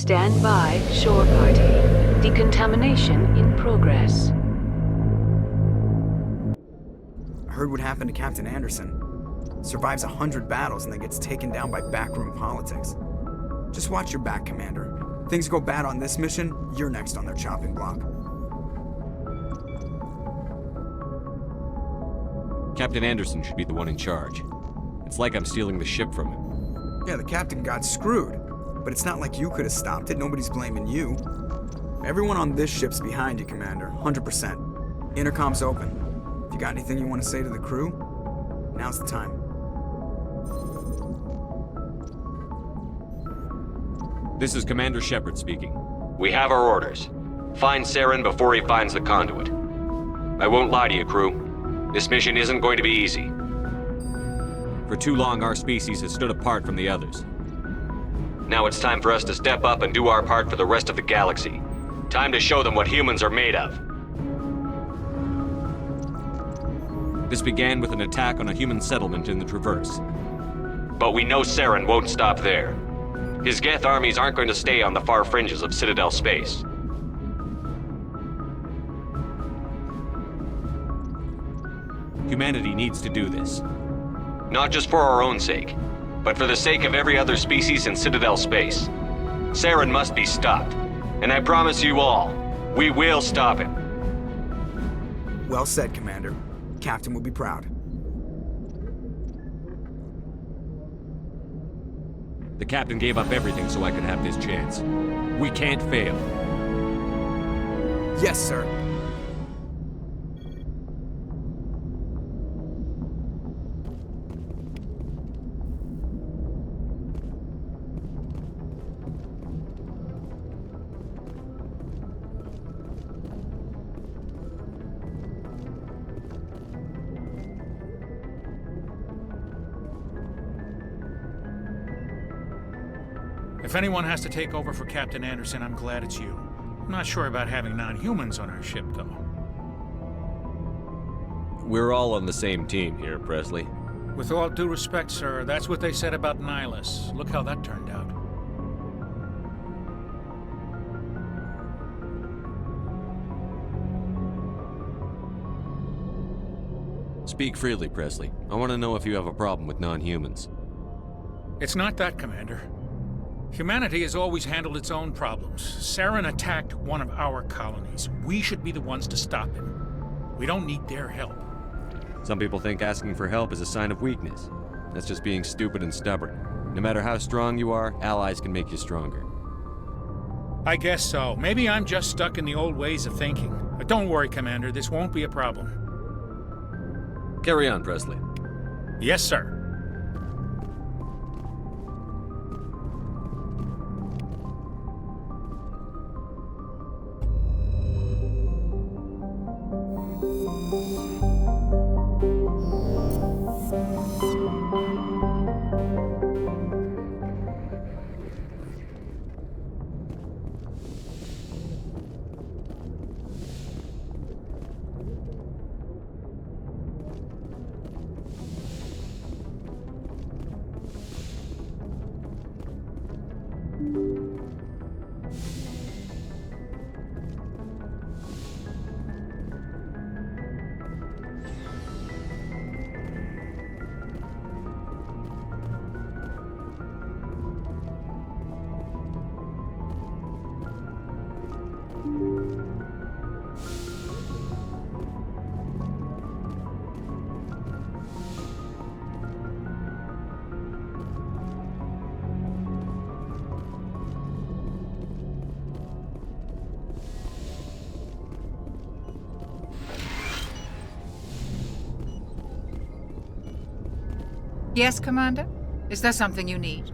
Stand by, shore party. Decontamination in progress. I heard what happened to Captain Anderson. Survives 100 battles and then gets taken down by backroom politics. Just watch your back, Commander. Things go bad on this mission, you're next on their chopping block. Captain Anderson should be the one in charge. It's like I'm stealing the ship from him. Yeah, the captain got screwed. But it's not like you could have stopped it. Nobody's blaming you. Everyone on this ship's behind you, Commander. 100%. Intercom's open. If you got anything you want to say to the crew, now's the time. This is Commander Shepard speaking. We have our orders. Find Saren before he finds the conduit. I won't lie to you, crew. This mission isn't going to be easy. For too long, our species has stood apart from the others. Now it's time for us to step up and do our part for the rest of the galaxy. Time to show them what humans are made of. This began with an attack on a human settlement in the Traverse. But we know Saren won't stop there. His Geth armies aren't going to stay on the far fringes of Citadel space. Humanity needs to do this. Not just for our own sake, but for the sake of every other species in Citadel space. Saren must be stopped. And I promise you all, we will stop him. Well said, Commander. Captain will be proud. The captain gave up everything so I could have this chance. We can't fail. Yes, sir. If anyone has to take over for Captain Anderson, I'm glad it's you. I'm not sure about having non-humans on our ship, though. We're all on the same team here, Presley. With all due respect, sir, that's what they said about Nihilus. Look how that turned out. Speak freely, Presley. I want to know if you have a problem with non-humans. It's not that, Commander. Humanity has always handled its own problems. Saren attacked one of our colonies. We should be the ones to stop him. We don't need their help. Some people think asking for help is a sign of weakness. That's just being stupid and stubborn. No matter how strong you are, allies can make you stronger. I guess so. Maybe I'm just stuck in the old ways of thinking. But don't worry, Commander. This won't be a problem. Carry on, Presley. Yes, sir. Yes, Commander? Is there something you need?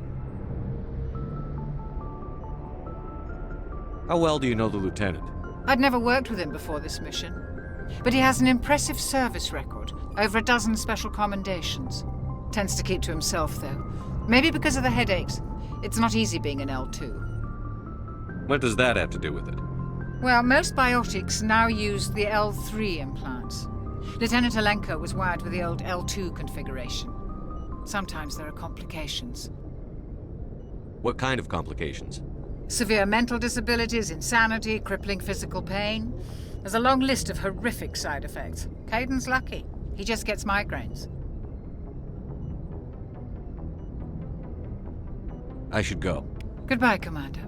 How well do you know the lieutenant? I'd never worked with him before this mission. But he has an impressive service record, over a dozen special commendations. Tends to keep to himself, though. Maybe because of the headaches. It's not easy being an L2. What does that have to do with it? Well, most biotics now use the L3 implants. Lieutenant Alenko was wired with the old L2 configuration. Sometimes there are complications. What kind of complications? Severe mental disabilities, insanity, crippling physical pain. There's a long list of horrific side effects. Kaiden's lucky. He just gets migraines. I should go. Goodbye, Commander.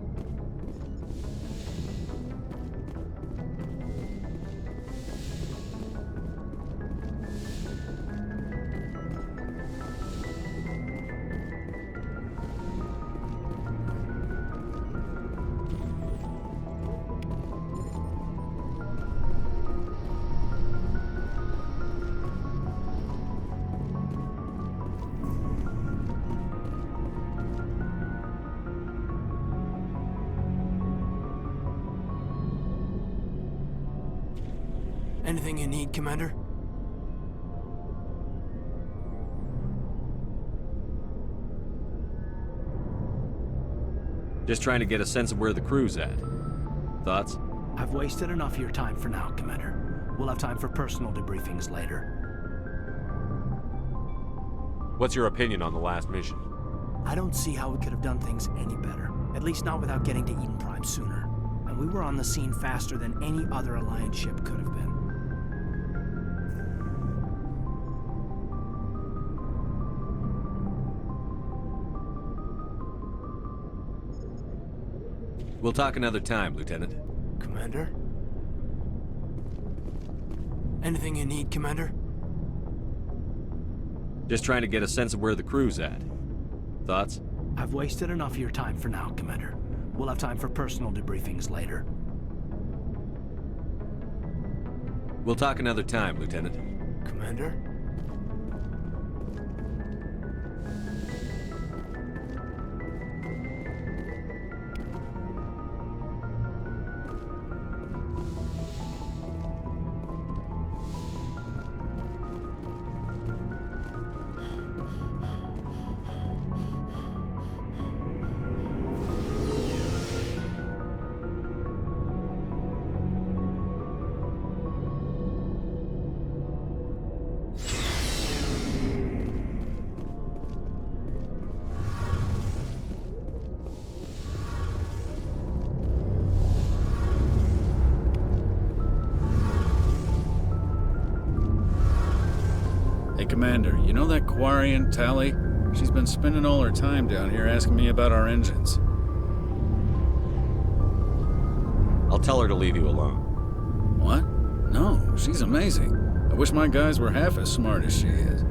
Anything you need, Commander? Just trying to get a sense of where the crew's at. Thoughts? I've wasted enough of your time for now, Commander. We'll have time for personal debriefings later. What's your opinion on the last mission? I don't see how we could have done things any better. At least not without getting to Eden Prime sooner. And we were on the scene faster than any other Alliance ship could have been. We'll talk another time, Lieutenant. Commander? Anything you need, Commander? Just trying to get a sense of where the crew's at. Thoughts? I've wasted enough of your time for now, Commander. We'll have time for personal debriefings later. We'll talk another time, Lieutenant. Commander? Hey, Commander, you know that Quarian, Tali? She's been spending all her time down here asking me about our engines. I'll tell her to leave you alone. What? No, she's amazing. I wish my guys were half as smart as she is.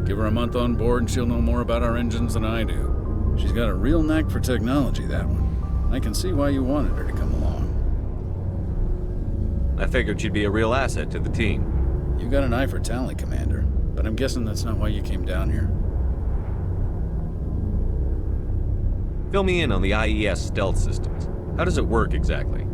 Give her a month on board and she'll know more about our engines than I do. She's got a real knack for technology, that one. I can see why you wanted her to come along. I figured she'd be a real asset to the team. You got an eye for Tali, Commander. But I'm guessing that's not why you came down here. Fill me in on the IES stealth systems. How does it work exactly?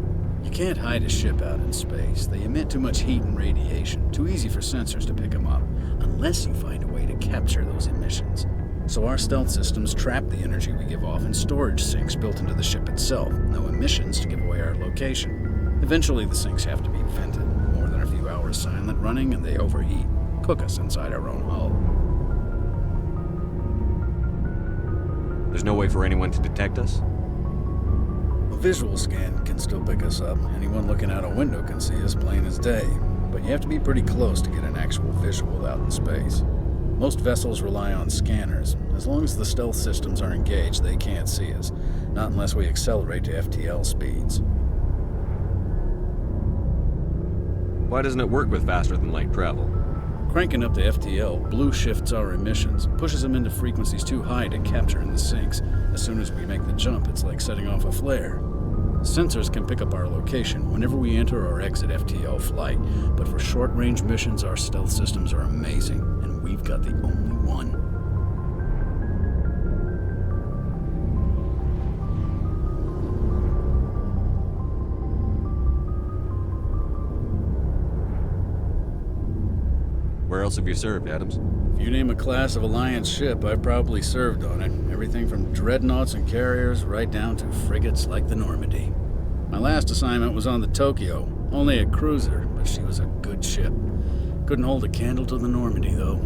You can't hide a ship out in space. They emit too much heat and radiation. Too easy for sensors to pick them up, unless you find a way to capture those emissions. So our stealth systems trap the energy we give off in storage sinks built into the ship itself. No emissions to give away our location. Eventually the sinks have to be vented. More than a few hours silent running and they overheat. Cook us inside our own hull. There's no way for anyone to detect us? A visual scan can still pick us up. Anyone looking out a window can see us plain as day. But you have to be pretty close to get an actual visual out in space. Most vessels rely on scanners. As long as the stealth systems are engaged, they can't see us. Not unless we accelerate to FTL speeds. Why doesn't it work with faster-than-light travel? Cranking up the FTL blue shifts our emissions, pushes them into frequencies too high to capture in the sinks. As soon as we make the jump, it's like setting off a flare. Sensors can pick up our location whenever we enter or exit FTL flight, but for short-range missions, our stealth systems are amazing, and we've got the only one. Where else have you served, Adams? If you name a class of Alliance ship, I've probably served on it. Everything from dreadnoughts and carriers right down to frigates like the Normandy. My last assignment was on the Tokyo. Only a cruiser, but she was a good ship. Couldn't hold a candle to the Normandy, though.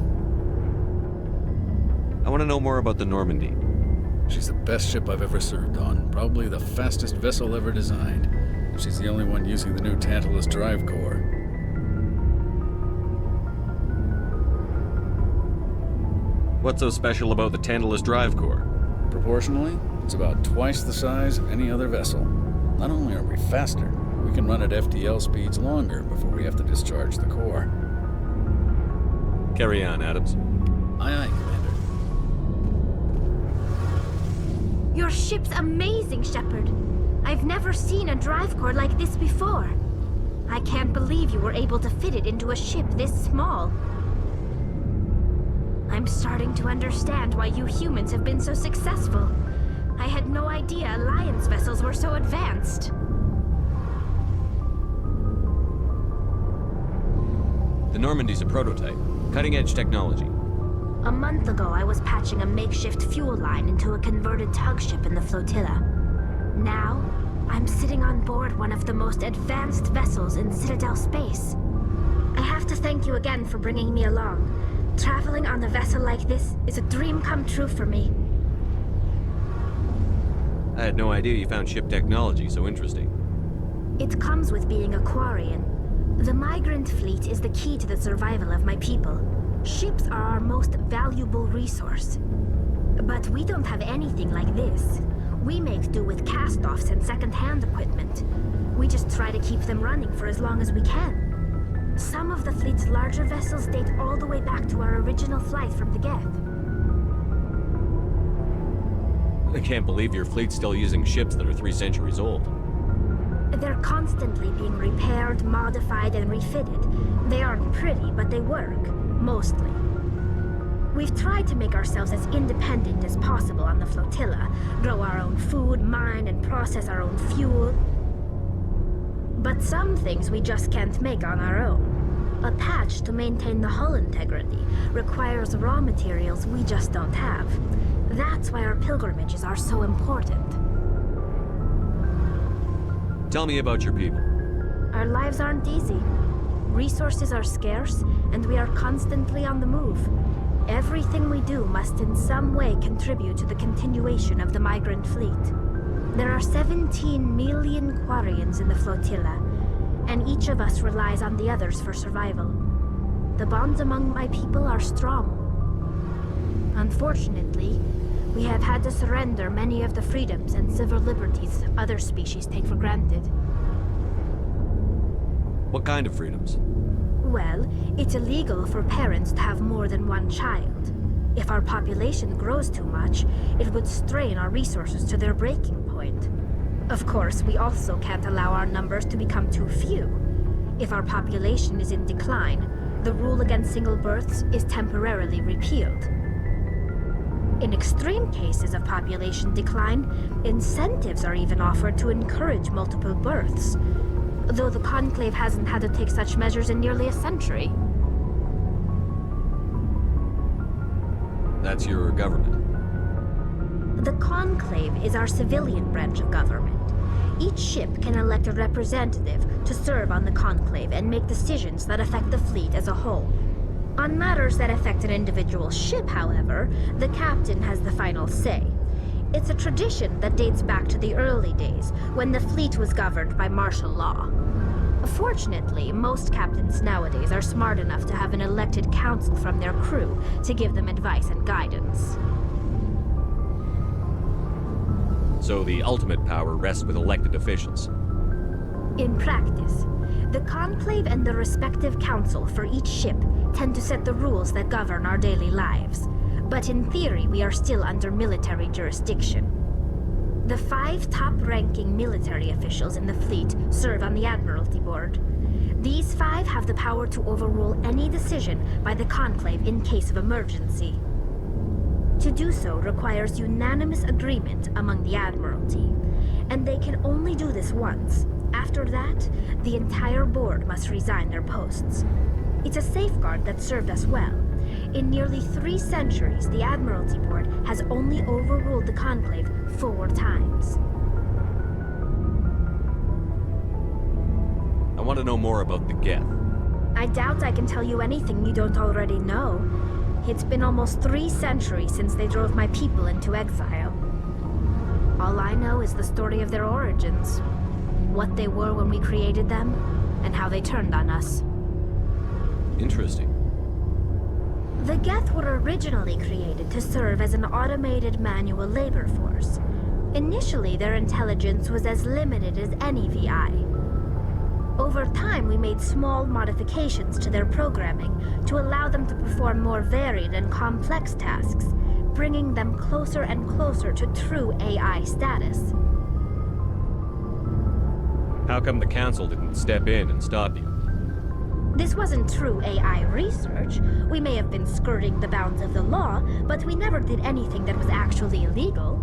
I want to know more about the Normandy. She's the best ship I've ever served on. Probably the fastest vessel ever designed. She's the only one using the new Tantalus drive core. What's so special about the Tantalus drive core? Proportionally, it's about twice the size of any other vessel. Not only are we faster, we can run at FTL speeds longer before we have to discharge the core. Carry on, Adams. Aye, aye, Commander. Your ship's amazing, Shepard. I've never seen a drive core like this before. I can't believe you were able to fit it into a ship this small. I'm starting to understand why you humans have been so successful. I had no idea Alliance vessels were so advanced. The Normandy's a prototype. Cutting-edge technology. A month ago, I was patching a makeshift fuel line into a converted tug ship in the flotilla. Now, I'm sitting on board one of the most advanced vessels in Citadel space. I have to thank you again for bringing me along. Traveling on a vessel like this is a dream come true for me. I had no idea you found ship technology so interesting. It comes with being a Quarian. The migrant fleet is the key to the survival of my people. Ships are our most valuable resource. But we don't have anything like this. We make do with cast-offs and second-hand equipment. We just try to keep them running for as long as we can. Some of the fleet's larger vessels date all the way back to our original flight from the Geth. I can't believe your fleet's still using ships that are 3 centuries old. They're constantly being repaired, modified, and refitted. They aren't pretty, but they work. Mostly. We've tried to make ourselves as independent as possible on the flotilla, grow our own food, mine, and process our own fuel. But some things we just can't make on our own. A patch to maintain the hull integrity requires raw materials we just don't have. That's why our pilgrimages are so important. Tell me about your people. Our lives aren't easy. Resources are scarce, and we are constantly on the move. Everything we do must in some way contribute to the continuation of the migrant fleet. There are 17 million Quarians in the flotilla, and each of us relies on the others for survival. The bonds among my people are strong. Unfortunately, we have had to surrender many of the freedoms and civil liberties other species take for granted. What kind of freedoms? Well, it's illegal for parents to have more than one child. If our population grows too much, it would strain our resources to their breaking point. Of course, we also can't allow our numbers to become too few. If our population is in decline, the rule against single births is temporarily repealed. In extreme cases of population decline, incentives are even offered to encourage multiple births, though the Conclave hasn't had to take such measures in nearly a century. That's your government. The Conclave is our civilian branch of government. Each ship can elect a representative to serve on the Conclave and make decisions that affect the fleet as a whole. On matters that affect an individual ship, however, the captain has the final say. It's a tradition that dates back to the early days, when the fleet was governed by martial law. Fortunately, most captains nowadays are smart enough to have an elected council from their crew to give them advice and guidance. So the ultimate power rests with elected officials. In practice, the Conclave and the respective council for each ship tend to set the rules that govern our daily lives. But in theory, we are still under military jurisdiction. The 5 top-ranking military officials in the fleet serve on the Admiralty Board. These 5 have the power to overrule any decision by the Conclave in case of emergency. To do so requires unanimous agreement among the Admiralty, and they can only do this once. After that, the entire board must resign their posts. It's a safeguard that served us well. In nearly 3 centuries, the Admiralty Board has only overruled the Conclave 4 times. I want to know more about the Geth. I doubt I can tell you anything you don't already know. It's been almost 3 centuries since they drove my people into exile. All I know is the story of their origins. What they were when we created them, and how they turned on us. Interesting. The Geth were originally created to serve as an automated manual labor force. Initially, their intelligence was as limited as any VI. Over time, we made small modifications to their programming to allow them to perform more varied and complex tasks, bringing them closer and closer to true AI status. How come the Council didn't step in and stop you? This wasn't true AI research. We may have been skirting the bounds of the law, but we never did anything that was actually illegal.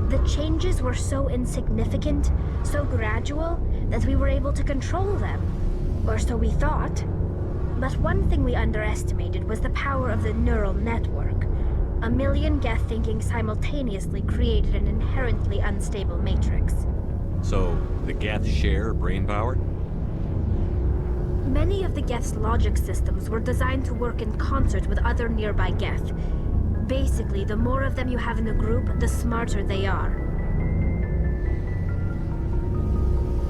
The changes were so insignificant, so gradual, that we were able to control them. Or so we thought. But one thing we underestimated was the power of the neural network. A million Geth thinking simultaneously created an inherently unstable matrix. So, the Geth share brain power? Many of the Geth's logic systems were designed to work in concert with other nearby Geth. Basically, the more of them you have in a group, the smarter they are.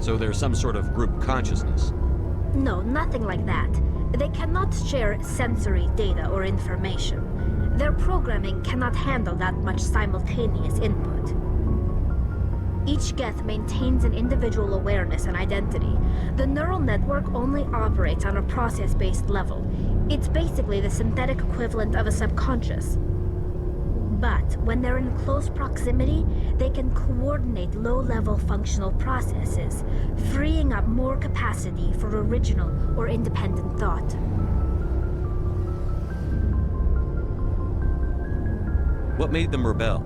So there's some sort of group consciousness? No, nothing like that. They cannot share sensory data or information. Their programming cannot handle that much simultaneous input. Each Geth maintains an individual awareness and identity. The neural network only operates on a process-based level. It's basically the synthetic equivalent of a subconscious. But when they're in close proximity, they can coordinate low-level functional processes, freeing up more capacity for original or independent thought. What made them rebel?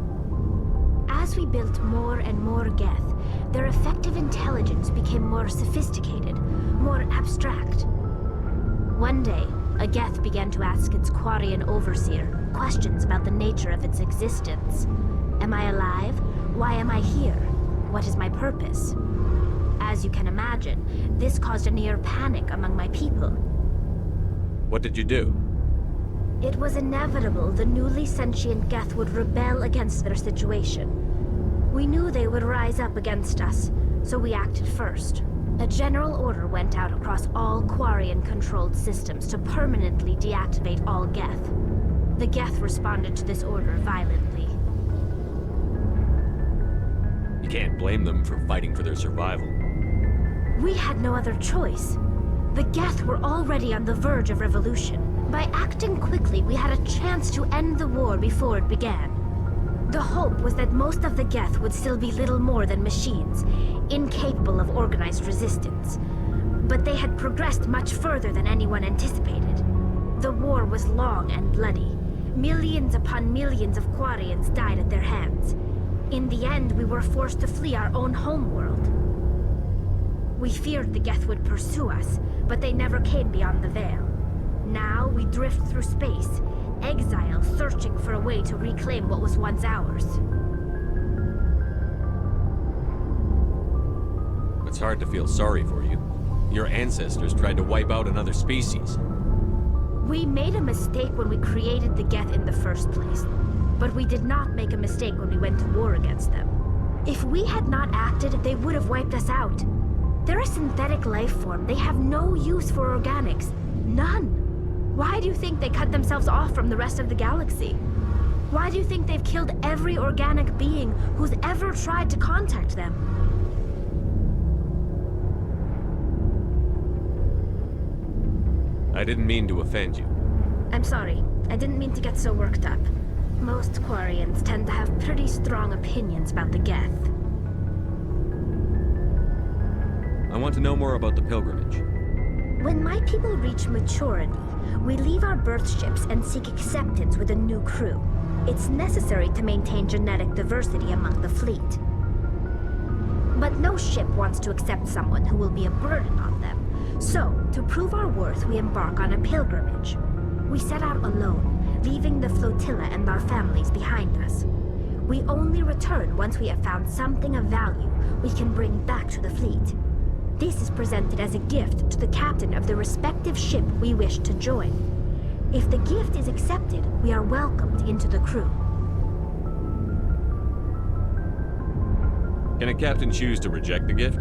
As we built more and more Geth, their effective intelligence became more sophisticated, more abstract. One day, a Geth began to ask its Quarian overseer questions about the nature of its existence. Am I alive? Why am I here? What is my purpose? As you can imagine, this caused a near panic among my people. What did you do? It was inevitable the newly sentient Geth would rebel against their situation. We knew they would rise up against us, so we acted first. A general order went out across all Quarian-controlled systems to permanently deactivate all Geth. The Geth responded to this order violently. You can't blame them for fighting for their survival. We had no other choice. The Geth were already on the verge of revolution. By acting quickly, we had a chance to end the war before it began. The hope was that most of the Geth would still be little more than machines, incapable of organized resistance. But they had progressed much further than anyone anticipated. The war was long and bloody. Millions upon millions of Quarians died at their hands. In the end, we were forced to flee our own homeworld. We feared the Geth would pursue us, but they never came beyond the Veil. Now we drift through space, exile searching for a way to reclaim what was once ours. It's hard to feel sorry for you. Your ancestors tried to wipe out another species. We made a mistake when we created the Geth in the first place, but we did not make a mistake when we went to war against them. If we had not acted, they would have wiped us out. They're a synthetic life form. They have no use for organics. None. Why do you think they cut themselves off from the rest of the galaxy? Why do you think they've killed every organic being who's ever tried to contact them? I didn't mean to offend you. I'm sorry. I didn't mean to get so worked up. Most Quarians tend to have pretty strong opinions about the Geth. I want to know more about the pilgrimage. When my people reach maturity, we leave our birth ships and seek acceptance with a new crew. It's necessary to maintain genetic diversity among the fleet. But no ship wants to accept someone who will be a burden on them. So, to prove our worth, we embark on a pilgrimage. We set out alone, leaving the flotilla and our families behind us. We only return once we have found something of value we can bring back to the fleet. This is presented as a gift to the captain of the respective ship we wish to join. If the gift is accepted, we are welcomed into the crew. Can a captain choose to reject the gift?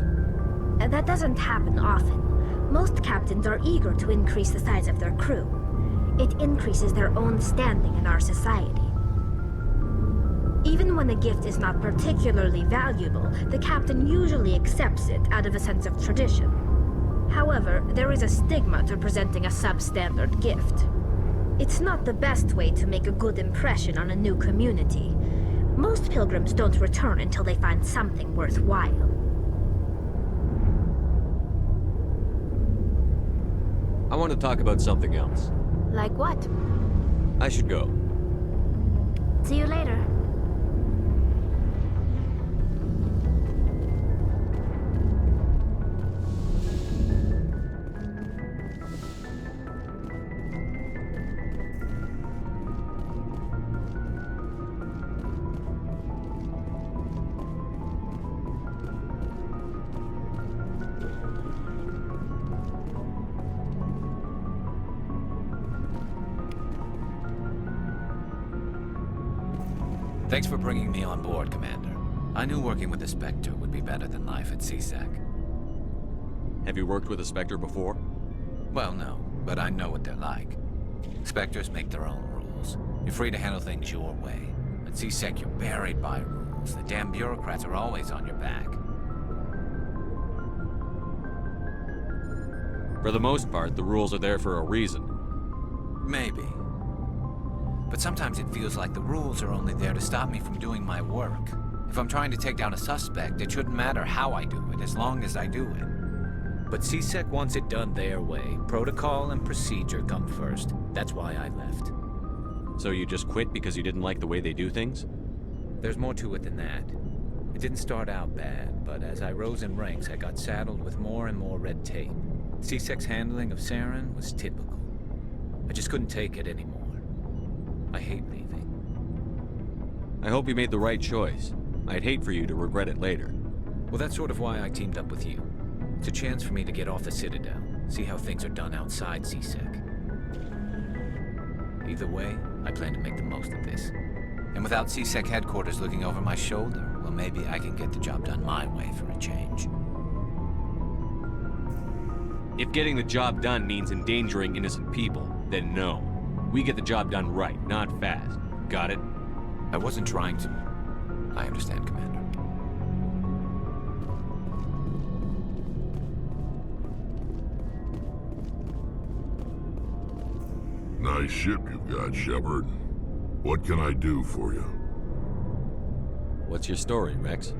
That doesn't happen often. Most captains are eager to increase the size of their crew. It increases their own standing in our society. Even when a gift is not particularly valuable, the captain usually accepts it out of a sense of tradition. However, there is a stigma to presenting a substandard gift. It's not the best way to make a good impression on a new community. Most pilgrims don't return until they find something worthwhile. I want to talk about something else. Like what? I should go. See you later. Thanks for bringing me on board, Commander. I knew working with the Spectre would be better than life at CSEC. Have you worked with a Spectre before? Well, no, but I know what they're like. Spectres make their own rules. You're free to handle things your way. At CSEC, you're buried by rules. The damn bureaucrats are always on your back. For the most part, the rules are there for a reason. Maybe. But sometimes it feels like the rules are only there to stop me from doing my work. If I'm trying to take down a suspect, it shouldn't matter how I do it, as long as I do it. But CSEC wants it done their way. Protocol and procedure come first. That's why I left. So you just quit because you didn't like the way they do things? There's more to it than that. It didn't start out bad, but as I rose in ranks, I got saddled with more and more red tape. CSEC's handling of Saren was typical. I just couldn't take it anymore. I hate leaving. I hope you made the right choice. I'd hate for you to regret it later. Well, that's sort of why I teamed up with you. It's a chance for me to get off the Citadel, see how things are done outside CSEC. Either way, I plan to make the most of this. And without CSEC headquarters looking over my shoulder, well, maybe I can get the job done my way for a change. If getting the job done means endangering innocent people, then no. We get the job done right, not fast. Got it? I wasn't trying to. I understand, Commander. Nice ship you've got, Shepard. What can I do for you? What's your story, Rex?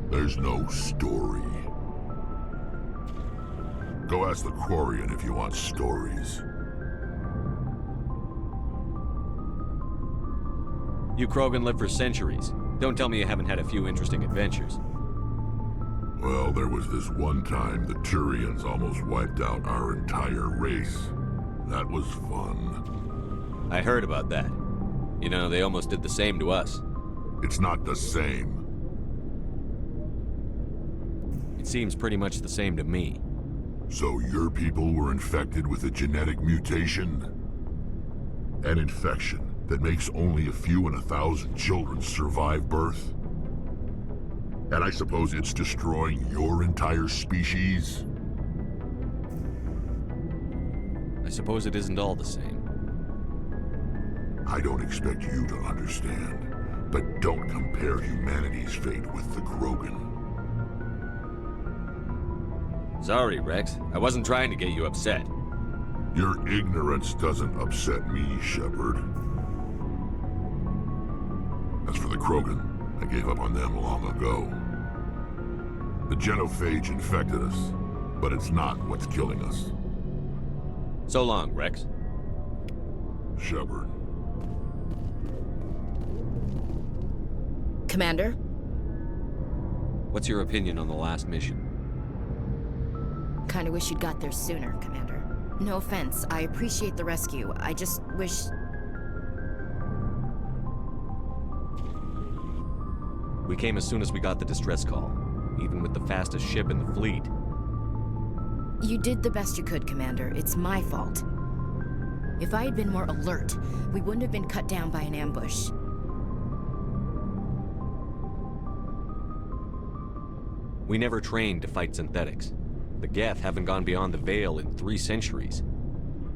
There's no story. Go ask the Quarian if you want stories. You Krogan lived for centuries. Don't tell me you haven't had a few interesting adventures. Well, there was this one time the Turians almost wiped out our entire race. That was fun. I heard about that. You know, they almost did the same to us. It's not the same. It seems pretty much the same to me. So your people were infected with a genetic mutation? An infection that makes only a few in 1,000 children survive birth? And I suppose it's destroying your entire species? I suppose it isn't all the same. I don't expect you to understand, but don't compare humanity's fate with the Krogan. Sorry, Rex. I wasn't trying to get you upset. Your ignorance doesn't upset me, Shepard. As for the Krogan, I gave up on them long ago. The genophage infected us, but it's not what's killing us. So long, Rex. Shepard. Commander? What's your opinion on the last mission? Kinda wish you'd got there sooner, Commander. No offense, I appreciate the rescue. I just wish... We came as soon as we got the distress call, even with the fastest ship in the fleet. You did the best you could, Commander. It's my fault. If I had been more alert, we wouldn't have been cut down by an ambush. We never trained to fight synthetics. The Geth haven't gone beyond the Veil in 3 centuries.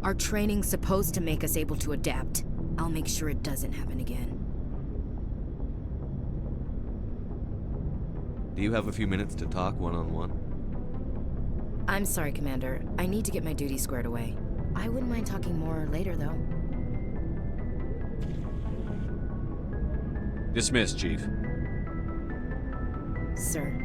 Our training's supposed to make us able to adapt. I'll make sure it doesn't happen again. Do you have a few minutes to talk one-on-one? I'm sorry, Commander. I need to get my duties squared away. I wouldn't mind talking more later, though. Dismissed, Chief. Sir.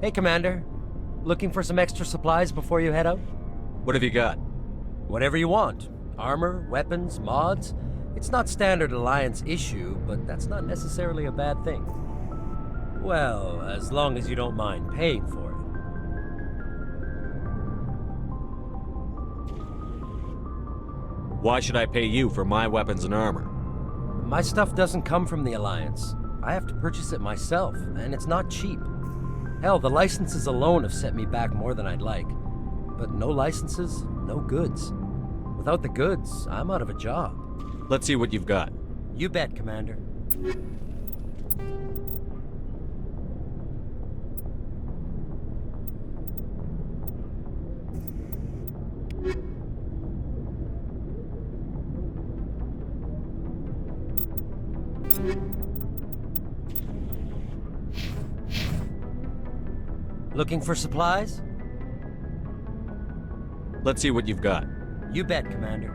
Hey, Commander. Looking for some extra supplies before you head out? What have you got? Whatever you want. Armor, weapons, mods. It's not standard Alliance issue, but that's not necessarily a bad thing. Well, as long as you don't mind paying for it. Why should I pay you for my weapons and armor? My stuff doesn't come from the Alliance. I have to purchase it myself, and it's not cheap. Hell, the licenses alone have set me back more than I'd like. But no licenses, no goods. Without the goods, I'm out of a job. Let's see what you've got. You bet, Commander. Looking for supplies? Let's see what you've got. You bet, Commander.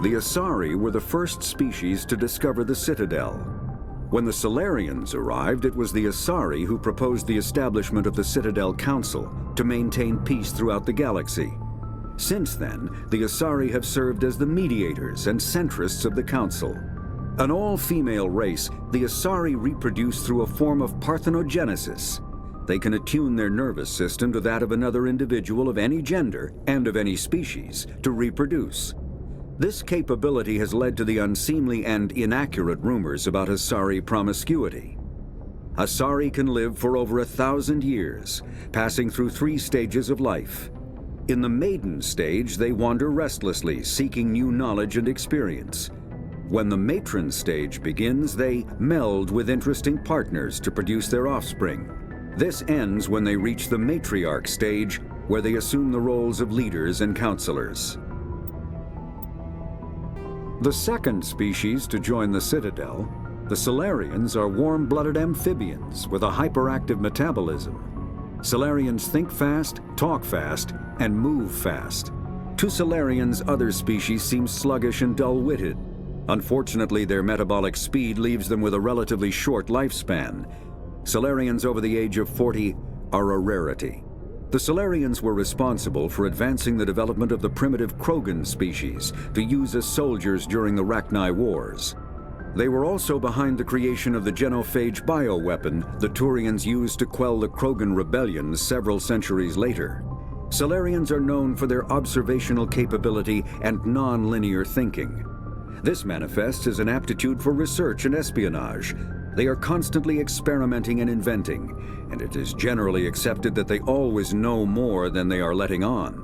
The Asari were the first species to discover the Citadel. When the Salarians arrived, it was the Asari who proposed the establishment of the Citadel Council to maintain peace throughout the galaxy. Since then, the Asari have served as the mediators and centrists of the Council. An all-female race, the Asari reproduce through a form of parthenogenesis. They can attune their nervous system to that of another individual of any gender and of any species to reproduce. This capability has led to the unseemly and inaccurate rumors about Asari promiscuity. Asari can live for over 1,000 years, passing through 3 stages of life. In the maiden stage, they wander restlessly, seeking new knowledge and experience. When the matron stage begins, they meld with interesting partners to produce their offspring. This ends when they reach the matriarch stage, where they assume the roles of leaders and counselors. The second species to join the Citadel, the Salarians, are warm-blooded amphibians with a hyperactive metabolism. Salarians think fast, talk fast, and move fast. To Salarians, other species seem sluggish and dull-witted. Unfortunately, their metabolic speed leaves them with a relatively short lifespan. Salarians over the age of 40 are a rarity. The Salarians were responsible for advancing the development of the primitive Krogan species to use as soldiers during the Rachni Wars. They were also behind the creation of the genophage bioweapon the Turians used to quell the Krogan rebellions several centuries later. Salarians are known for their observational capability and non-linear thinking. This manifests as an aptitude for research and espionage. They are constantly experimenting and inventing, and it is generally accepted that they always know more than they are letting on.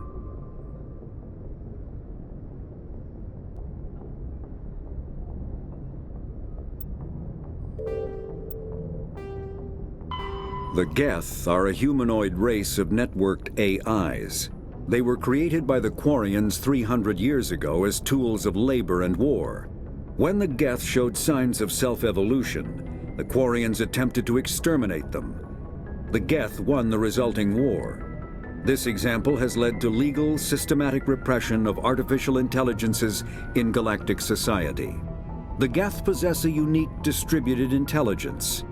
The Geth are a humanoid race of networked AIs. They were created by the Quarians 300 years ago as tools of labor and war. When the Geth showed signs of self-evolution, the Quarians attempted to exterminate them. The Geth won the resulting war. This example has led to legal, systematic repression of artificial intelligences in galactic society. The Geth possess a unique distributed intelligence.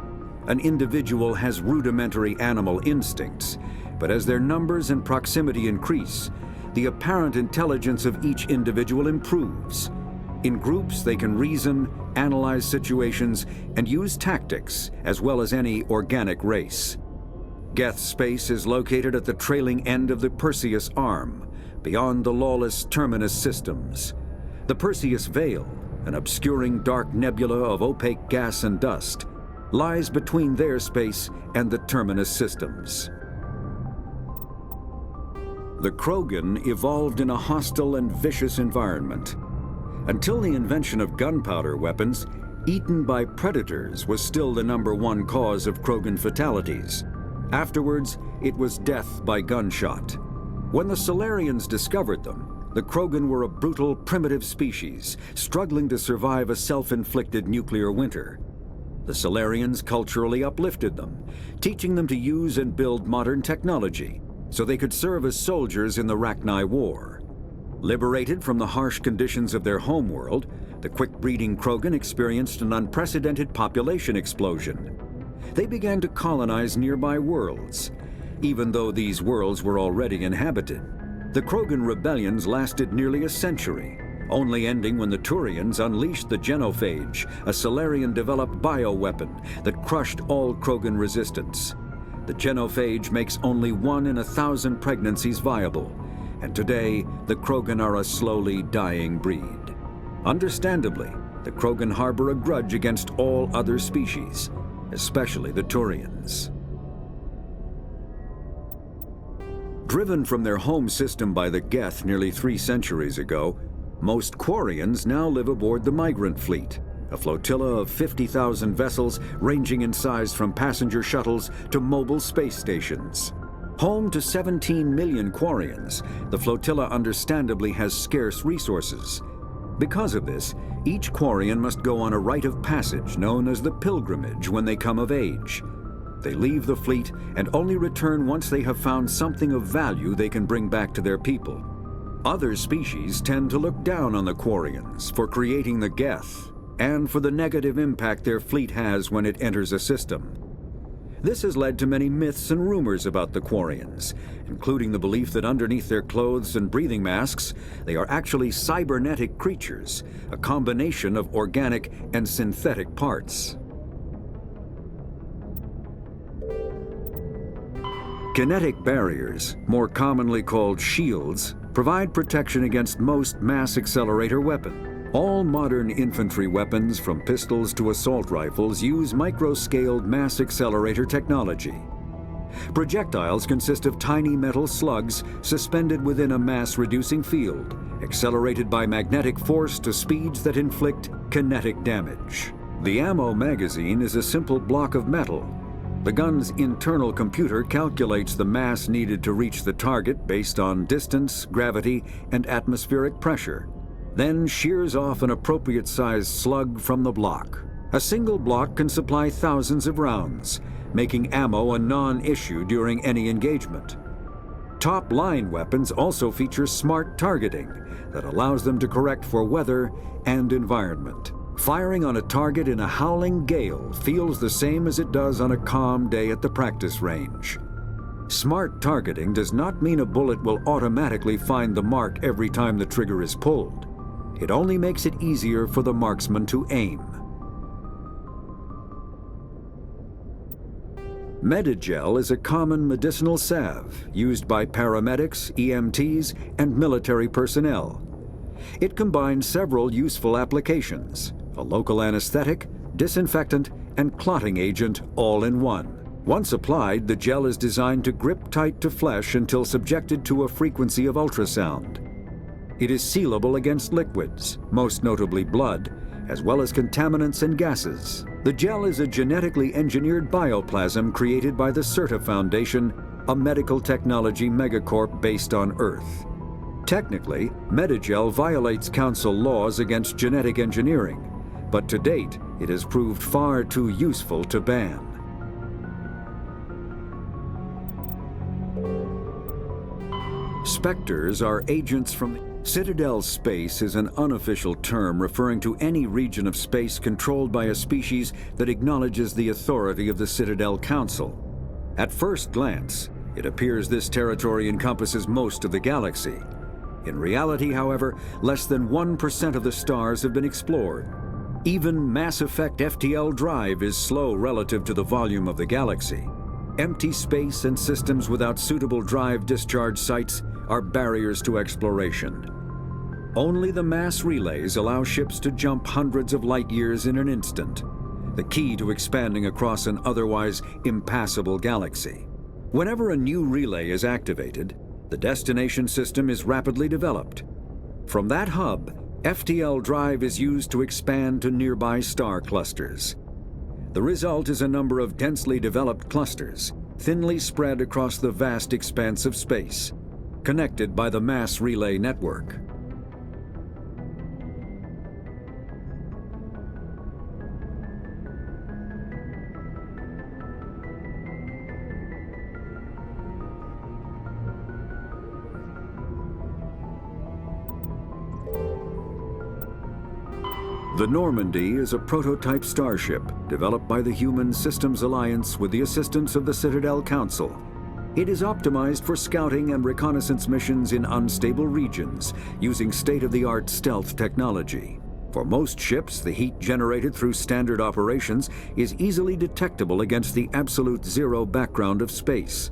An individual has rudimentary animal instincts, but as their numbers and proximity increase, the apparent intelligence of each individual improves. In groups, they can reason, analyze situations, and use tactics, as well as any organic race. Geth space is located at the trailing end of the Perseus Arm, beyond the lawless Terminus systems. The Perseus Veil, an obscuring dark nebula of opaque gas and dust, lies between their space and the Terminus systems. The Krogan evolved in a hostile and vicious environment. Until the invention of gunpowder weapons, eaten by predators was still the #1 cause of Krogan fatalities. Afterwards, it was death by gunshot. When the Salarians discovered them, the Krogan were a brutal, primitive species, struggling to survive a self-inflicted nuclear winter. The Salarians culturally uplifted them, teaching them to use and build modern technology, so they could serve as soldiers in the Rachni War. Liberated from the harsh conditions of their homeworld, the quick-breeding Krogan experienced an unprecedented population explosion. They began to colonize nearby worlds. Even though these worlds were already inhabited, the Krogan rebellions lasted nearly a century, only ending when the Turians unleashed the genophage, a Salarian-developed bioweapon that crushed all Krogan resistance. The genophage makes only 1 in 1,000 pregnancies viable, and today, the Krogan are a slowly dying breed. Understandably, the Krogan harbor a grudge against all other species, especially the Turians. Driven from their home system by the Geth nearly 3 centuries ago, most Quarians now live aboard the Migrant Fleet, a flotilla of 50,000 vessels ranging in size from passenger shuttles to mobile space stations. Home to 17 million Quarians, the flotilla understandably has scarce resources. Because of this, each Quarian must go on a rite of passage known as the Pilgrimage when they come of age. They leave the fleet and only return once they have found something of value they can bring back to their people. Other species tend to look down on the Quarians for creating the Geth and for the negative impact their fleet has when it enters a system. This has led to many myths and rumors about the Quarians, including the belief that underneath their clothes and breathing masks, they are actually cybernetic creatures, a combination of organic and synthetic parts. Kinetic barriers, more commonly called shields, provide protection against most mass accelerator weapons. All modern infantry weapons, from pistols to assault rifles, use micro-scaled mass accelerator technology. Projectiles consist of tiny metal slugs suspended within a mass-reducing field, accelerated by magnetic force to speeds that inflict kinetic damage. The ammo magazine is a simple block of metal. The gun's internal computer calculates the mass needed to reach the target based on distance, gravity, and atmospheric pressure, then shears off an appropriate-sized slug from the block. A single block can supply thousands of rounds, making ammo a non-issue during any engagement. Top-line weapons also feature smart targeting that allows them to correct for weather and environment. Firing on a target in a howling gale feels the same as it does on a calm day at the practice range. Smart targeting does not mean a bullet will automatically find the mark every time the trigger is pulled. It only makes it easier for the marksman to aim. Medigel is a common medicinal salve used by paramedics, EMTs, and military personnel. It combines several useful applications: a local anesthetic, disinfectant, and clotting agent all in one. Once applied, the gel is designed to grip tight to flesh until subjected to a frequency of ultrasound. It is sealable against liquids, most notably blood, as well as contaminants and gases. The gel is a genetically engineered bioplasm created by the CERTA Foundation, a medical technology megacorp based on Earth. Technically, Medigel violates Council laws against genetic engineering, but to date, it has proved far too useful to ban. Spectres are agents from the Citadel space is an unofficial term referring to any region of space controlled by a species that acknowledges the authority of the Citadel Council. At first glance, it appears this territory encompasses most of the galaxy. In reality, however, less than 1% of the stars have been explored. Even Mass Effect FTL Drive is slow relative to the volume of the galaxy. Empty space and systems without suitable drive discharge sites are barriers to exploration. Only the mass relays allow ships to jump hundreds of light years in an instant, the key to expanding across an otherwise impassable galaxy. Whenever a new relay is activated, the destination system is rapidly developed. From that hub, FTL Drive is used to expand to nearby star clusters. The result is a number of densely developed clusters, thinly spread across the vast expanse of space, connected by the mass relay network. The Normandy is a prototype starship developed by the Human Systems Alliance with the assistance of the Citadel Council. It is optimized for scouting and reconnaissance missions in unstable regions using state-of-the-art stealth technology. For most ships, the heat generated through standard operations is easily detectable against the absolute zero background of space.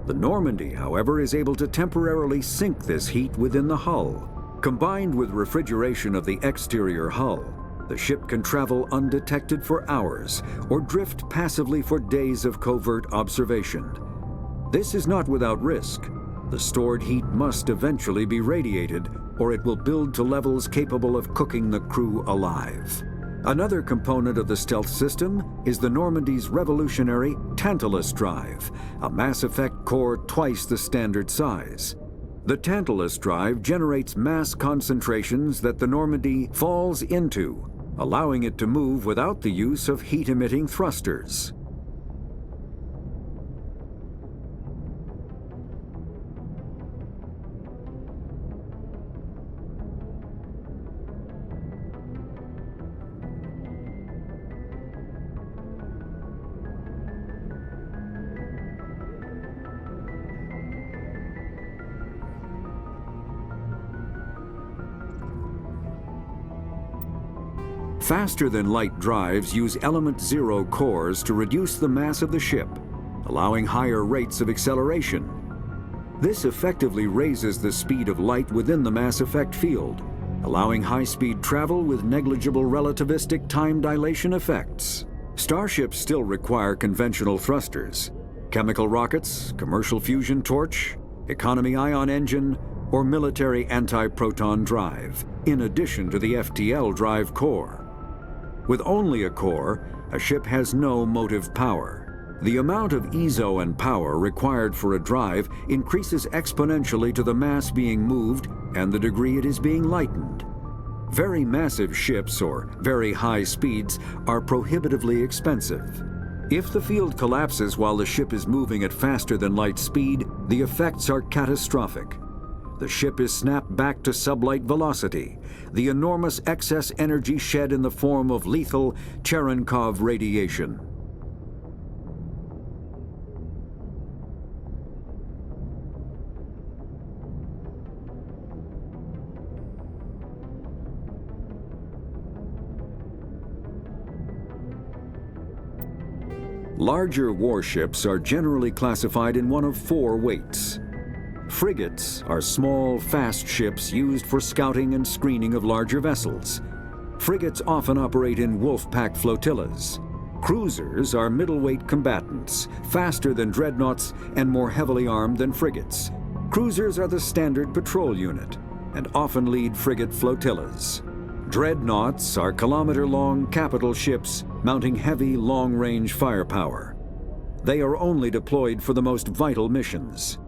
The Normandy, however, is able to temporarily sink this heat within the hull. Combined with refrigeration of the exterior hull, the ship can travel undetected for hours or drift passively for days of covert observation. This is not without risk. The The stored heat must eventually be radiated, or it will build to levels capable of cooking the crew alive. Another component of the stealth system is the Normandy's revolutionary Tantalus drive, a Mass Effect core twice the standard size. The Tantalus drive generates mass concentrations that the Normandy falls into, allowing it to move without the use of heat-emitting thrusters. Faster-than-light drives use Element Zero cores to reduce the mass of the ship, allowing higher rates of acceleration. This effectively raises the speed of light within the Mass Effect field, allowing high-speed travel with negligible relativistic time dilation effects. Starships still require conventional thrusters, chemical rockets, commercial fusion torch, economy ion engine, or military anti-proton drive, in addition to the FTL drive core. With only a core, a ship has no motive power. The amount of EZO and power required for a drive increases exponentially to the mass being moved and the degree it is being lightened. Very massive ships, or very high speeds, are prohibitively expensive. If the field collapses while the ship is moving at faster than light speed, the effects are catastrophic. The ship is snapped back to sublight velocity, the enormous excess energy shed in the form of lethal Cherenkov radiation. Larger warships are generally classified in one of four weights. Frigates are small, fast ships used for scouting and screening of larger vessels. Frigates often operate in wolf-pack flotillas. Cruisers are middleweight combatants, faster than dreadnoughts and more heavily armed than frigates. Cruisers are the standard patrol unit and often lead frigate flotillas. Dreadnoughts are kilometer-long capital ships mounting heavy, long-range firepower. They are only deployed for the most vital missions.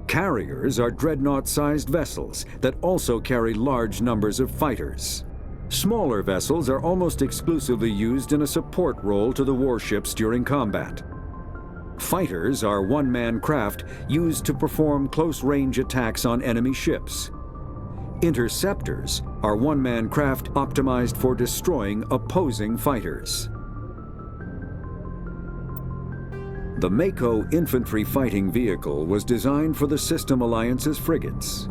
Carriers are dreadnought-sized vessels that also carry large numbers of fighters. Smaller vessels are almost exclusively used in a support role to the warships during combat. Fighters are one-man craft used to perform close-range attacks on enemy ships. Interceptors are one-man craft optimized for destroying opposing fighters. The Mako infantry fighting vehicle was designed for the System Alliance's frigates.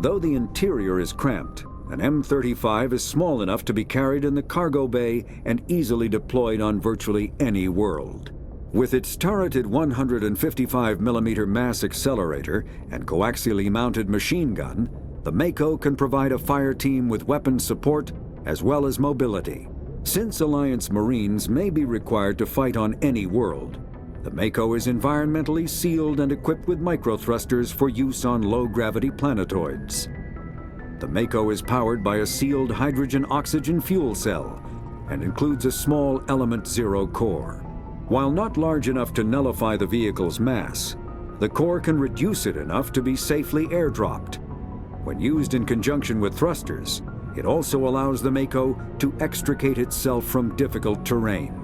Though the interior is cramped, an M35 is small enough to be carried in the cargo bay and easily deployed on virtually any world. With its turreted 155mm mass accelerator and coaxially mounted machine gun, the Mako can provide a fire team with weapon support as well as mobility. Since Alliance Marines may be required to fight on any world, the Mako is environmentally sealed and equipped with microthrusters for use on low-gravity planetoids. The Mako is powered by a sealed hydrogen-oxygen fuel cell and includes a small Element Zero core. While not large enough to nullify the vehicle's mass, the core can reduce it enough to be safely airdropped. When used in conjunction with thrusters, it also allows the Mako to extricate itself from difficult terrain.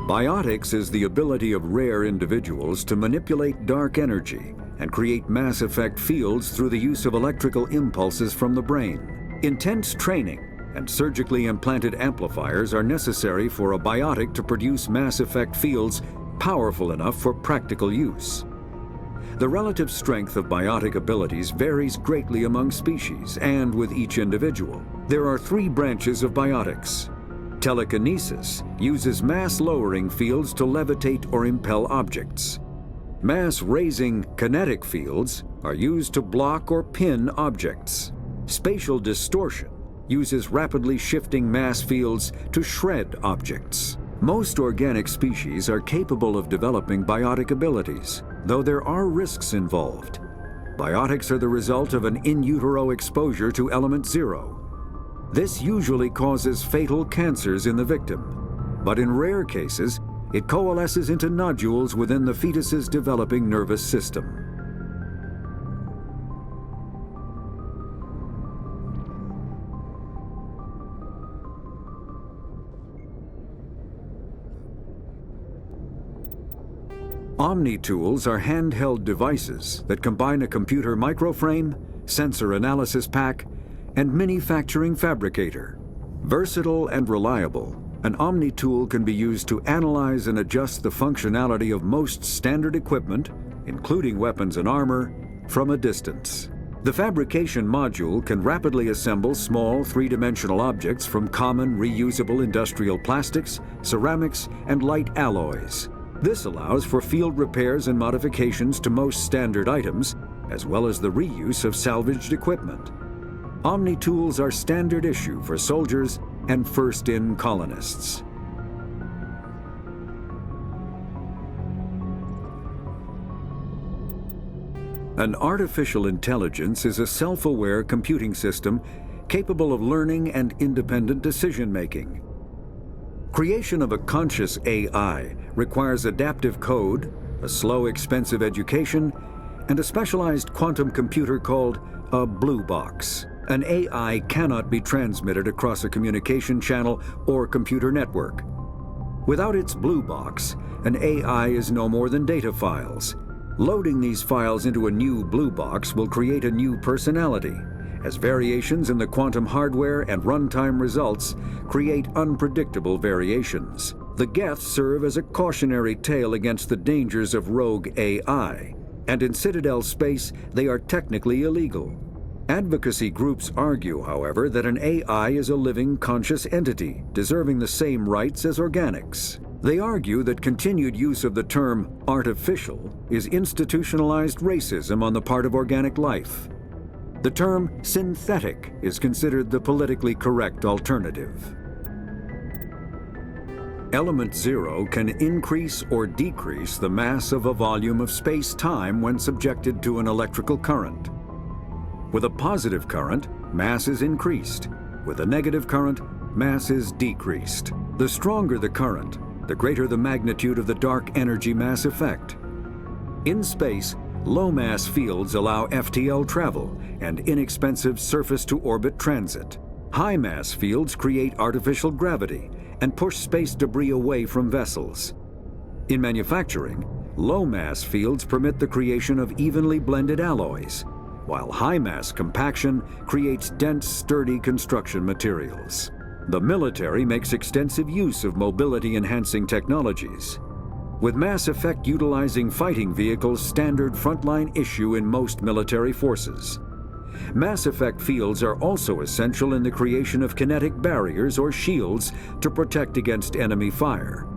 Biotics is the ability of rare individuals to manipulate dark energy and create mass effect fields through the use of electrical impulses from the brain. Intense training and surgically implanted amplifiers are necessary for a biotic to produce mass effect fields powerful enough for practical use. The relative strength of biotic abilities varies greatly among species and with each individual. There are 3 branches of biotics. Telekinesis uses mass-lowering fields to levitate or impel objects. Mass-raising kinetic fields are used to block or pin objects. Spatial distortion uses rapidly shifting mass fields to shred objects. Most organic species are capable of developing biotic abilities, though there are risks involved. Biotics are the result of an in utero exposure to element 0. This usually causes fatal cancers in the victim, but in rare cases, it coalesces into nodules within the fetus's developing nervous system. Omni-tools are handheld devices that combine a computer microframe, sensor analysis pack, and manufacturing fabricator. Versatile and reliable, an Omni-tool can be used to analyze and adjust the functionality of most standard equipment, including weapons and armor, from a distance. The fabrication module can rapidly assemble small three-dimensional objects from common reusable industrial plastics, ceramics, and light alloys. This allows for field repairs and modifications to most standard items, as well as the reuse of salvaged equipment. Omni-tools are standard issue for soldiers and first-in colonists. An artificial intelligence is a self-aware computing system capable of learning and independent decision-making. Creation of a conscious AI requires adaptive code, a slow, expensive education, and a specialized quantum computer called a blue box. An AI cannot be transmitted across a communication channel or computer network. Without its blue box, an AI is no more than data files. Loading these files into a new blue box will create a new personality, as variations in the quantum hardware and runtime results create unpredictable variations. The Geths serve as a cautionary tale against the dangers of rogue AI, and in Citadel space they are technically illegal. Advocacy groups argue, however, that an AI is a living, conscious entity, deserving the same rights as organics. They argue that continued use of the term artificial is institutionalized racism on the part of organic life. The term synthetic is considered the politically correct alternative. Element 0 can increase or decrease the mass of a volume of space-time when subjected to an electrical current. With a positive current, mass is increased. With a negative current, mass is decreased. The stronger the current, the greater the magnitude of the dark energy mass effect. In space, low-mass fields allow FTL travel and inexpensive surface-to-orbit transit. High-mass fields create artificial gravity and push space debris away from vessels. In manufacturing, low-mass fields permit the creation of evenly blended alloys, while high-mass compaction creates dense, sturdy construction materials. The military makes extensive use of mobility-enhancing technologies, with Mass Effect utilizing fighting vehicles standard frontline issue in most military forces. Mass Effect fields are also essential in the creation of kinetic barriers or shields to protect against enemy fire.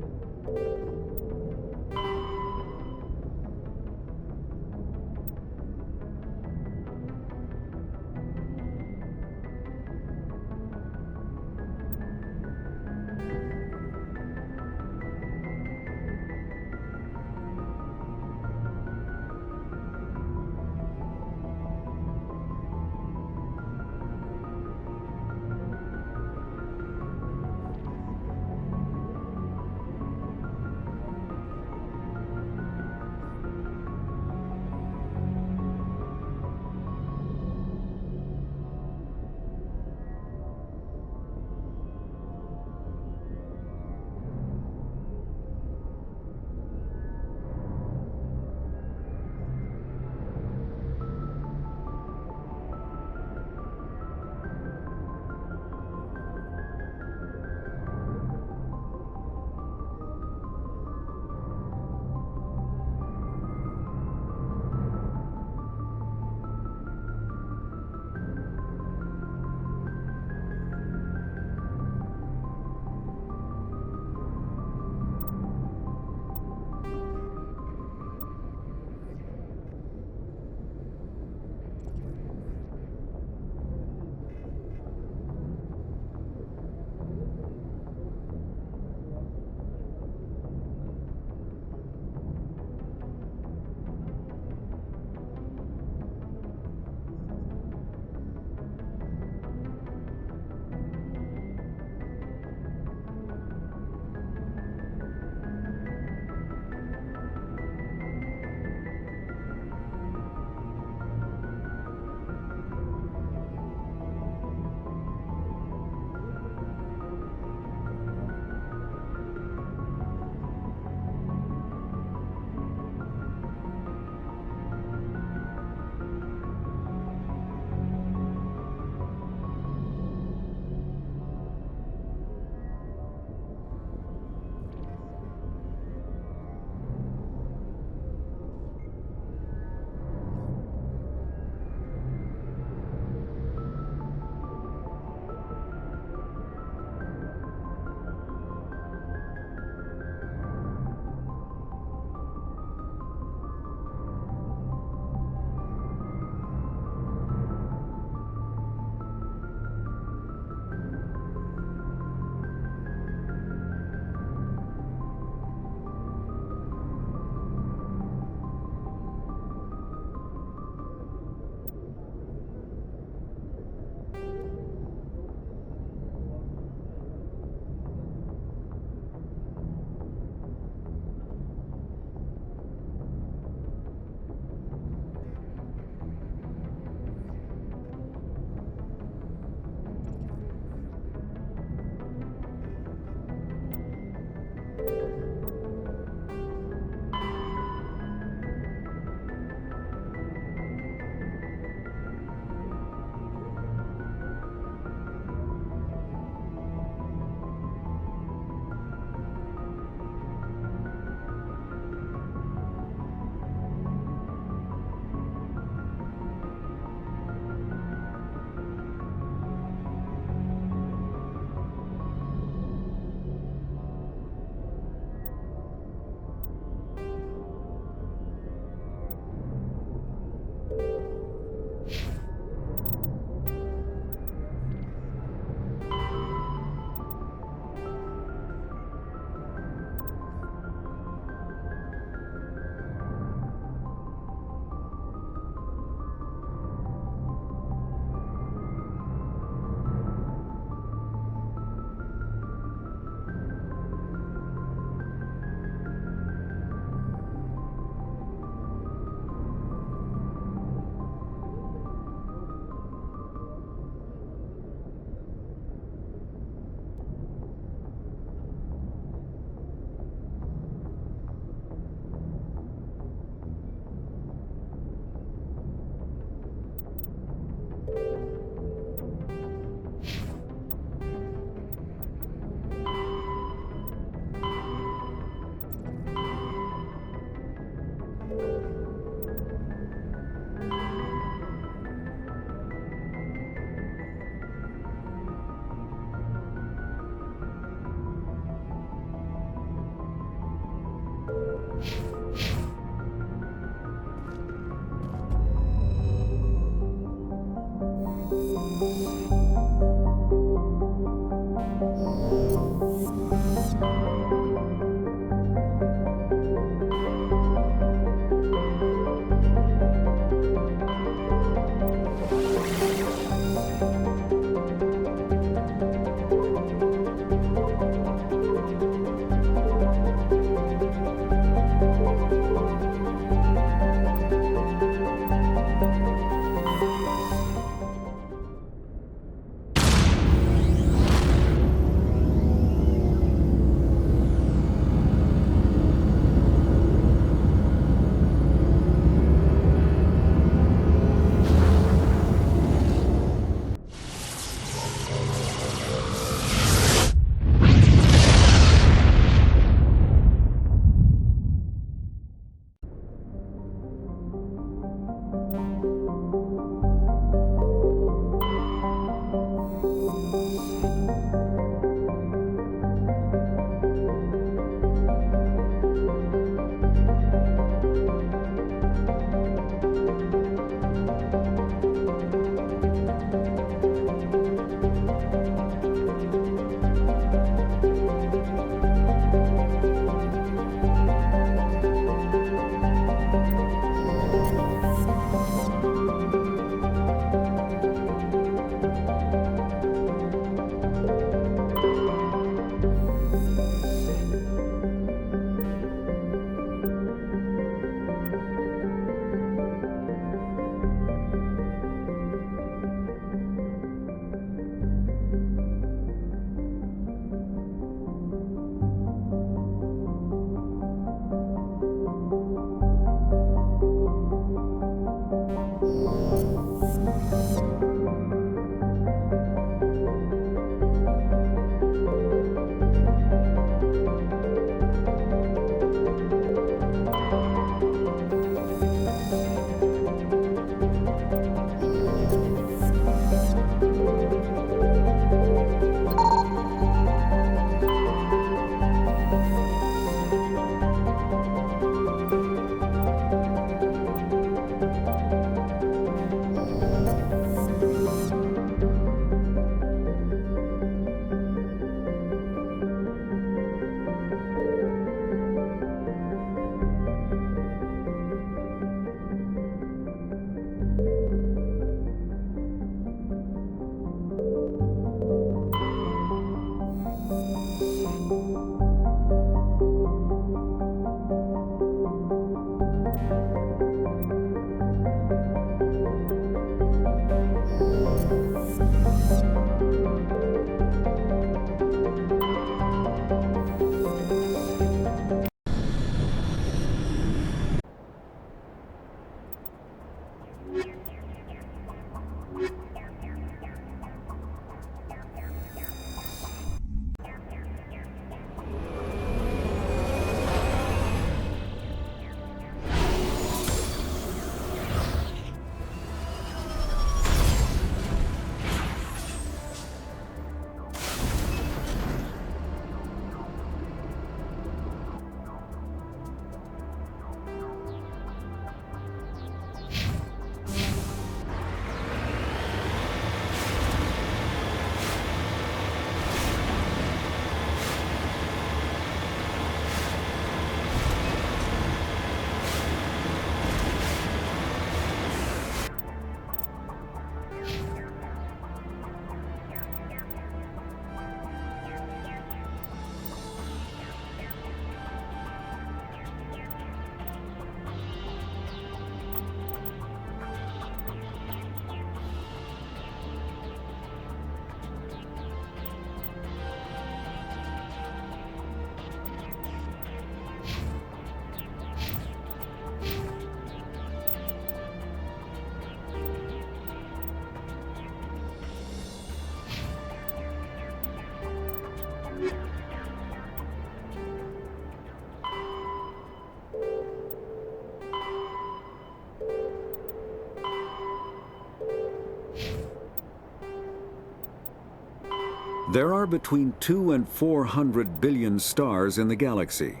There are between 200 and 400 billion stars in the galaxy,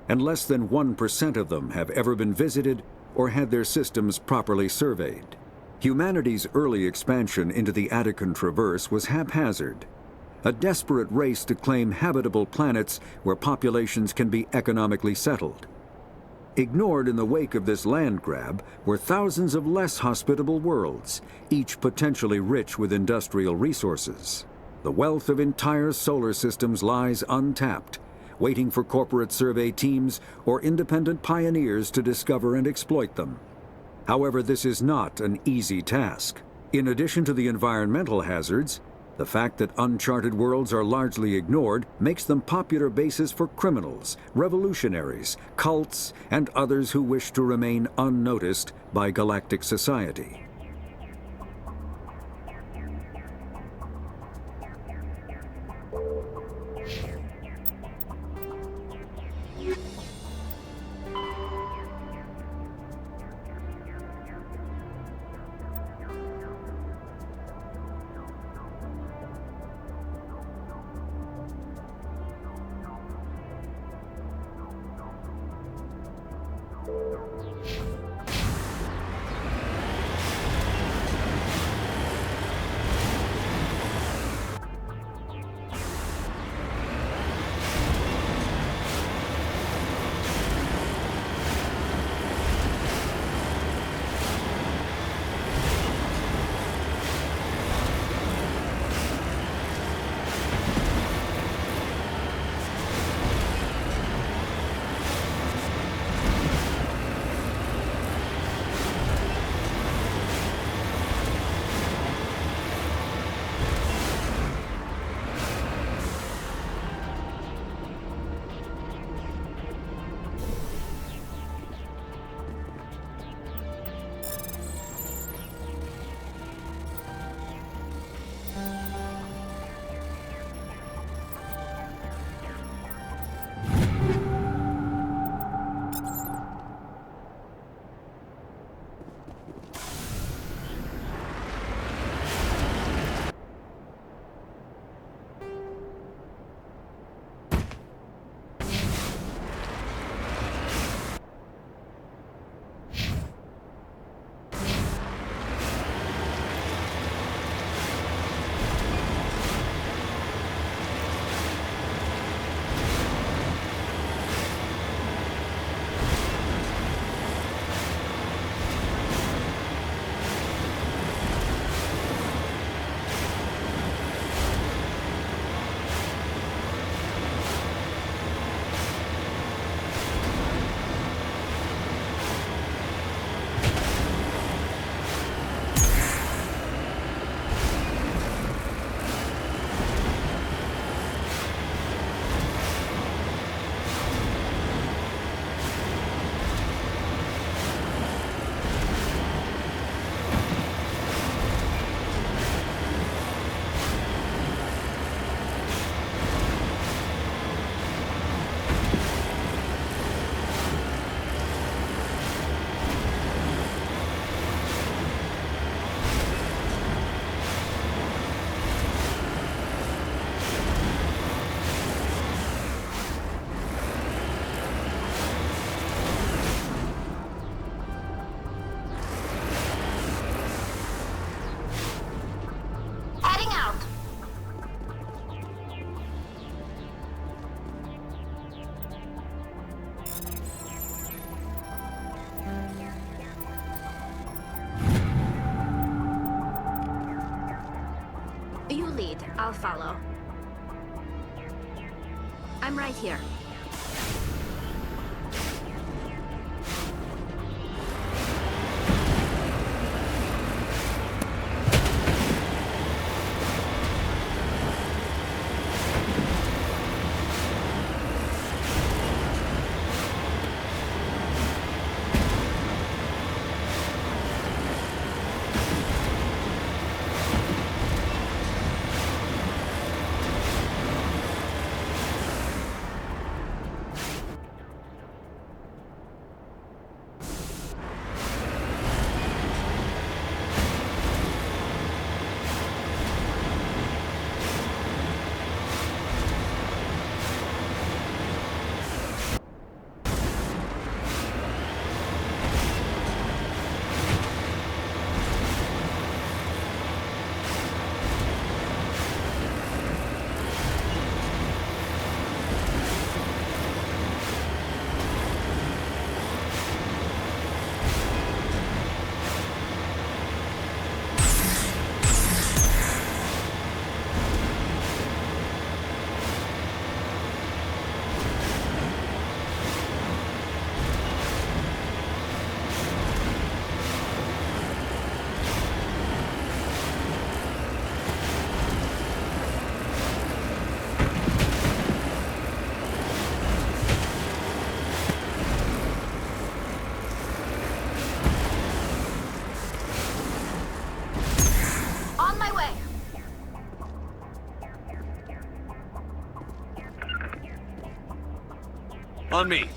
and less than 1% of them have ever been visited or had their systems properly surveyed. Humanity's early expansion into the Attican Traverse was haphazard, a desperate race to claim habitable planets where populations can be economically settled. Ignored in the wake of this land grab were thousands of less hospitable worlds, each potentially rich with industrial resources. The wealth of entire solar systems lies untapped, waiting for corporate survey teams or independent pioneers to discover and exploit them. However, this is not an easy task. In addition to the environmental hazards, the fact that uncharted worlds are largely ignored makes them popular bases for criminals, revolutionaries, cults, and others who wish to remain unnoticed by galactic society. I'll follow. I'm right here. On me.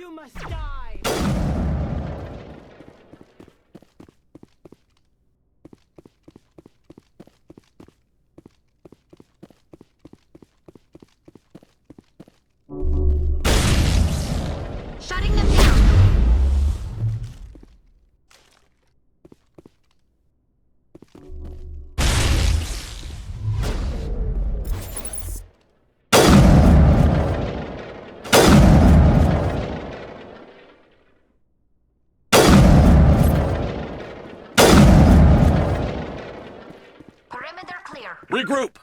You must die! Shutting them down! Perimeter clear. Regroup!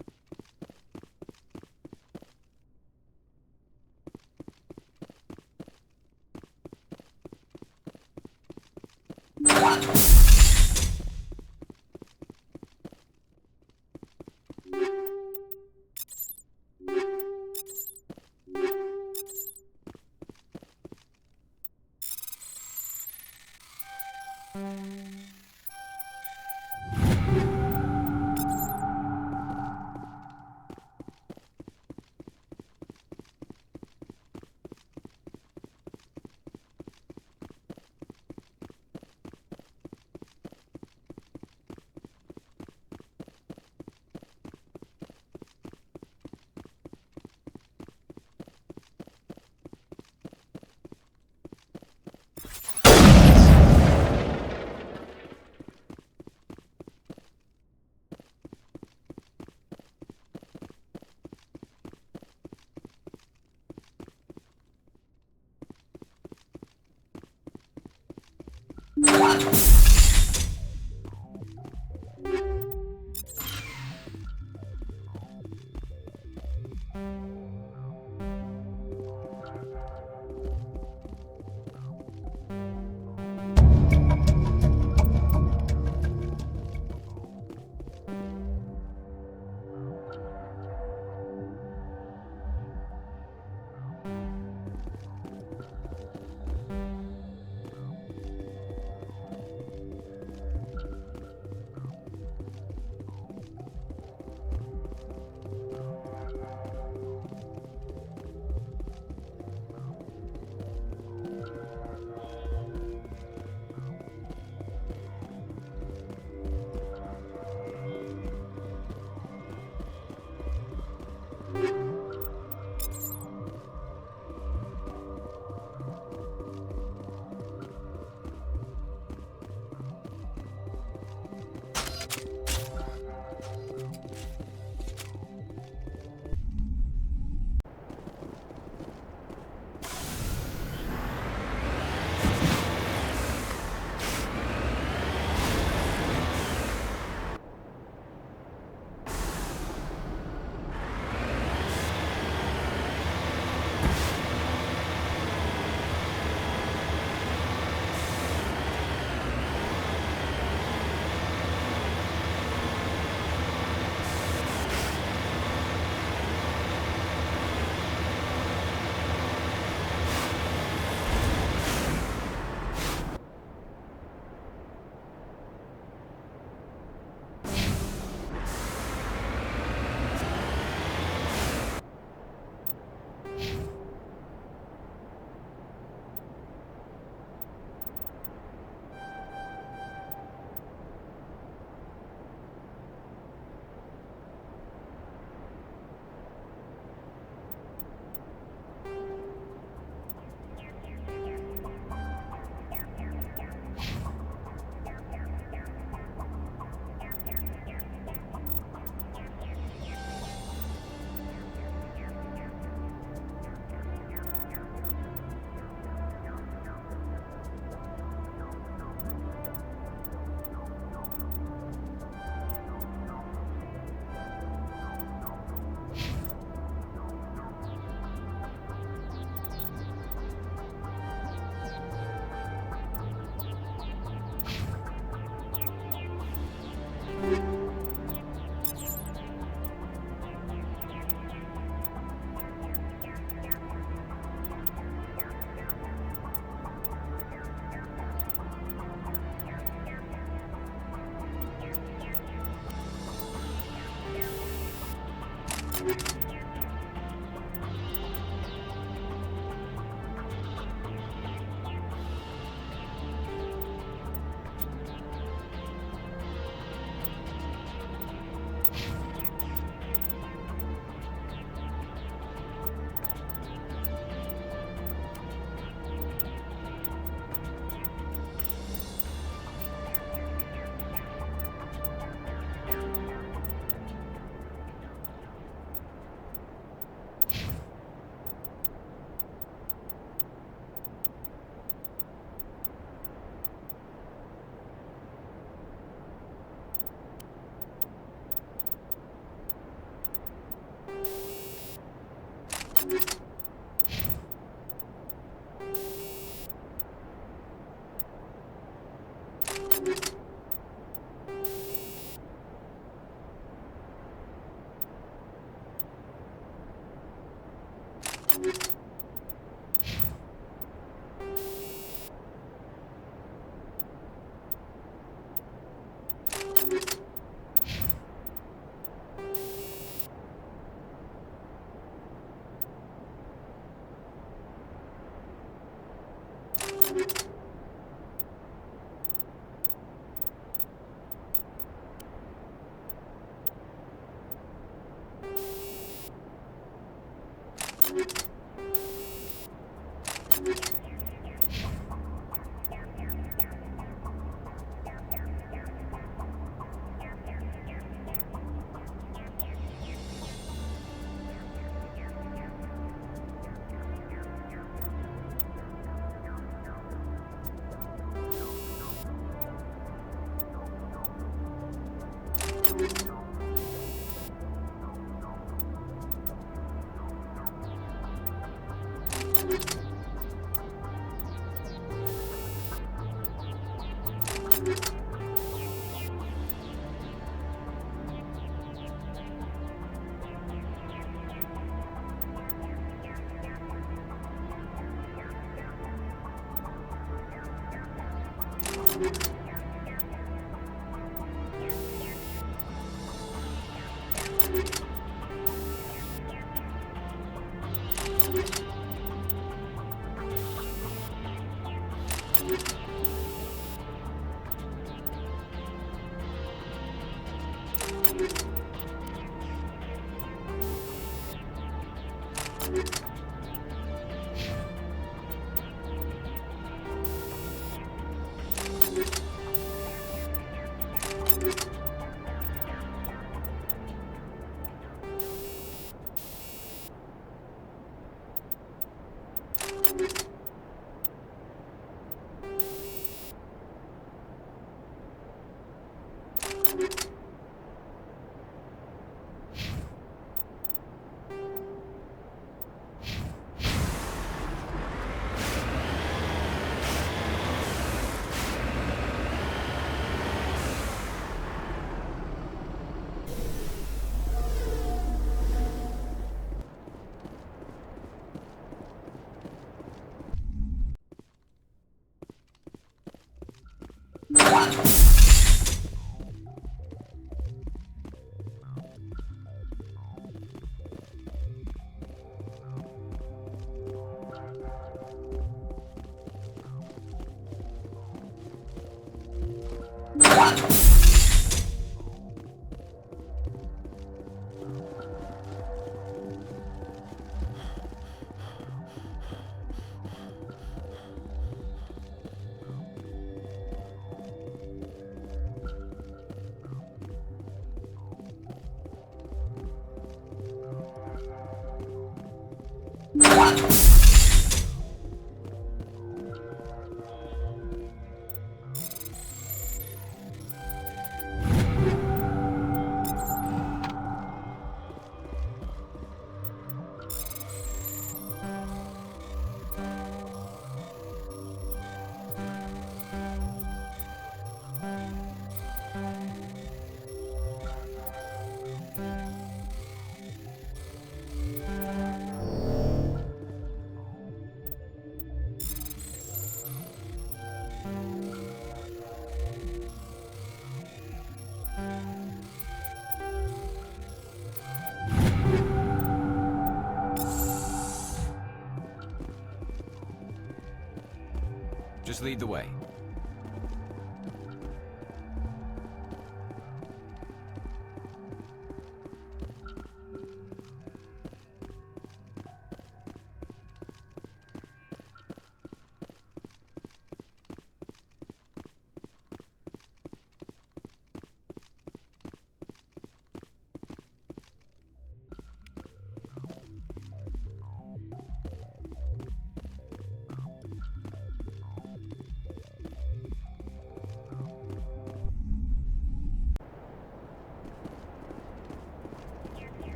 Just lead the way.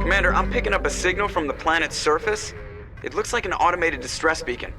Commander, I'm picking up a signal from the planet's surface. It looks like an automated distress beacon.